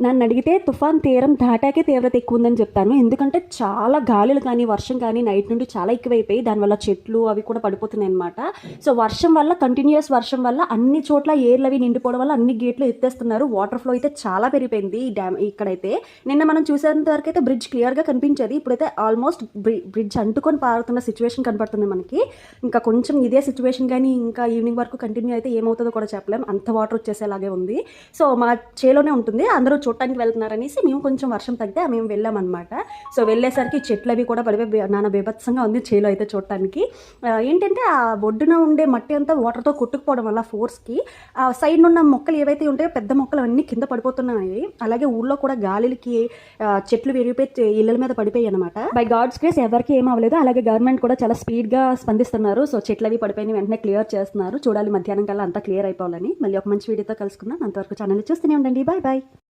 నన్ను అడిగితే తుఫాన్ తీరం దాటాకే తీవ్రత ఎక్కువ ఉందని చెప్తాను. ఎందుకంటే చాలా గాలులు కానీ, వర్షం కానీ నైట్ నుండి చాలా ఎక్కువైపోయి దానివల్ల చెట్లు అవి కూడా పడిపోతున్నాయి అనమాట. సో వర్షం వల్ల, కంటిన్యూయస్ వర్షం వల్ల అన్ని చోట్ల ఏర్లు అవి నిండిపోవడం వల్ల అన్ని గేట్లు ఎత్తేస్తున్నారు. వాటర్ ఫ్లో అయితే చాలా పెరిగిపోయింది ఈ డ్యామ్ ఇక్కడైతే. నిన్న మనం చూసేంత వరకు అయితే బ్రిడ్జ్ క్లియర్గా కనిపించేది. ఇప్పుడైతే ఆల్మోస్ట్ బ్రిడ్జ్ అంటుకొని పారుతున్న సిచ్యువేషన్ కనపడుతుంది మనకి. ఇంకా కొంచెం ఇదే సిచ్యువేషన్ కానీ ఇంకా ఈవినింగ్ వరకు కంటిన్యూ అయితే ఏమవుతుందో కూడా చెప్పలేం. అంత వాటర్ వచ్చేసేలాగే ఉంది. సో మా చేలోనే ఉంటుంది, అందరూ చూడటానికి వెళ్తున్నారనేసి మేము కొంచెం వర్షం తగ్గితే మేము వెళ్ళామన్నమాట. సో వెళ్ళేసరికి చెట్లు అవి కూడా పడిపోయి నాన్న బీభత్సంగా ఉంది చేలో అయితే చూడటానికి. ఏంటంటే ఆ ఒడ్డున ఉండే మట్టి అంతా వాటర్తో కొట్టుకుపోవడం వల్ల ఫోర్స్కి ఆ సైడ్ ఉన్న మొక్కలు ఏవైతే ఉంటాయో పెద్ద మొక్కలు అన్నీ కింద పడిపోతున్నాయి. అలాగే ఊళ్ళో కూడా గాలికి చెట్లు విరిగిపోయి ఇళ్ళ మీద పడిపోయాయి అనమాట. బై గాడ్స్ గ్రేస్ ఎవరికి ఏం అవ్వలేదు. అలాగే గవర్నమెంట్ కూడా చాలా స్పీడ్గా స్పందిస్తున్నారు. సో చెట్లు అవి పడిపోయిన వెంటనే క్లియర్ చేస్తున్నారు. చూడాలి మధ్యాహ్నం కల్లా అంతా క్లియర్ అయిపోవాలని. మళ్ళీ ఒక మంచి వీడియోతో కలుసుకుందాం. అంతవరకు ఛానల్ చూస్తూనే ఉండండి. Bye bye.